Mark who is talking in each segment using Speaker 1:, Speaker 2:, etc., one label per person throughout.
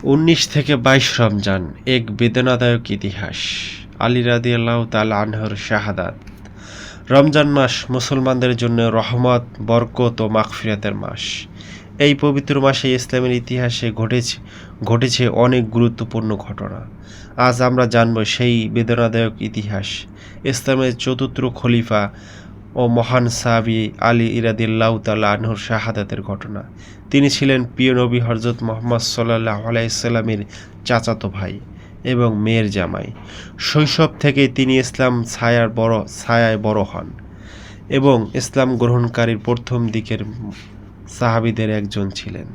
Speaker 1: 19 থেকে 22 রমজান এক বেদনাদায়ক ইতিহাস। আলী রাদিয়াল্লাহু তাআলা আনহুর শাহাদাত। রমজান মাস মুসলমানদের জন্য রহমত, বরকত ও মাগফিরাতের মাস। এই পবিত্র মাসে ইসলামের ইতিহাসে ঘটেছে অনেক গুরুত্বপূর্ণ ঘটনা। আজ আমরা জানব সেই বেদনাদায়ক ইতিহাস, ইসলামের চতুর্থ খলিফা ও মহান সাহাবী আলী রাদিয়াল্লাহু তাআলা আনহুর শাহাদাতের ঘটনা। তিনি ছিলেন প্রিয় নবী হযরত মুহাম্মদ সাল্লাল্লাহু আলাইহি সাল্লামের চাচাতো ভাই এবং মেয়ের জামাই। শৈশব থেকেই তিনি ইসলাম ছায়ায় বড় হন এবং ইসলাম গ্রহণকারীর প্রথম দিকের সাহাবীদের একজন ছিলেন।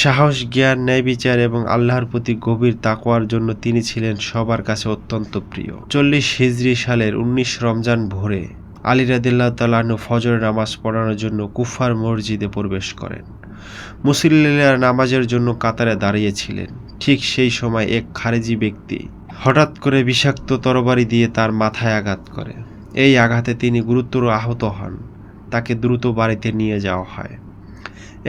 Speaker 1: সাহস, জ্ঞান, ন্যায়বিচার এবং আল্লাহর প্রতি গভীর তাকওয়ার জন্য তিনি ছিলেন সবার কাছে অত্যন্ত প্রিয়। 40 হিজরি সালের 19 রমজান ভোরে আলী রাদিয়াল্লাহু তাআলা আনহু ফজরের নামাজ পড়ানোর জন্য কুফার মসজিদে প্রবেশ করেন। মুসল্লিরা নামাজের জন্য কাতারে দাঁড়িয়েছিলেন। ঠিক সেই সময় এক খারেজি ব্যক্তি হঠাৎ করে বিষাক্ত তরবারি দিয়ে তার মাথায় আঘাত করে। এই আঘাতে তিনি গুরুতর আহত হন। তাকে দ্রুত বাড়িতে নিয়ে যাওয়া হয়।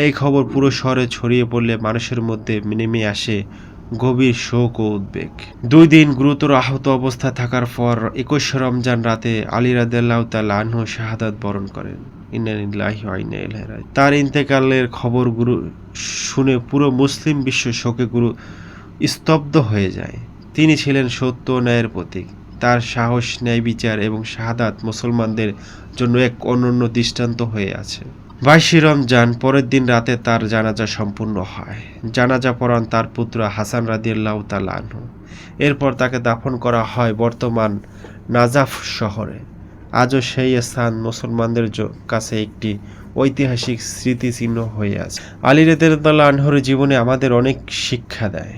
Speaker 1: এই খবর পুরো শহরে ছড়িয়ে পড়লে মানুষের মধ্যে নেমে আসে গভীর শোক ও উদ্বেগ। 2 দিন গুরুতর আহত অবস্থায় থাকার পর 21 রমজান রাতে আলী রাদিয়াল্লাহু তাআলা আনহু শাহাদাত বরণ করেন। ইন্না লিল্লাহি ওয়া ইন্না ইলাইহি রাজিউন। তার ইন্তেকালের খবর শুনে পুরো মুসলিম বিশ্ব শোকে স্তব্ধ হয়ে যায়। তিনি ছিলেন সত্য ও ন্যায়ের প্রতীক। তার সাহস, ন্যায় বিচার এবং শাহাদাত মুসলমানদের জন্য এক অনন্য দৃষ্টান্ত হয়ে আছে। 22 রমজান পরের দিন রাতে তার জানাজা সম্পূর্ণ হয়। জানাজা পড়ান তার পুত্র হাসান রাদিয়াল্লাহু তাআলা আনহু। এরপর তাকে দাফন করা হয় বর্তমান নাজাফ শহরে। আজও সেই স্থান মুসলমানদের কাছে একটি ঐতিহাসিক স্মৃতিচিহ্ন হয়ে আছে। আলী রাদিয়াল্লাহু আনহুর জীবনে আমাদের অনেক শিক্ষা দেয়।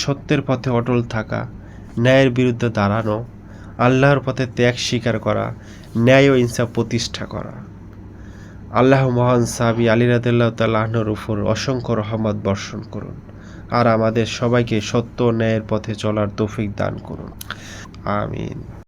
Speaker 1: সত্যের পথে অটল থাকা, ন্যায়ের বিরুদ্ধে দাঁড়ানো, আল্লাহর পথে ত্যাগ স্বীকার করা, ন্যায় ও ইনসাফ প্রতিষ্ঠা করা। আল্লাহ মহান সাহাবী আলী রাদিয়াল্লাহু তাআলা আনহুর উপর অসংখ্য রহমত বর্ষণ করুন আর আমাদের সবাইকে সত্য ও ন্যায়ের পথে চলার তৌফিক দান করুন। আমিন।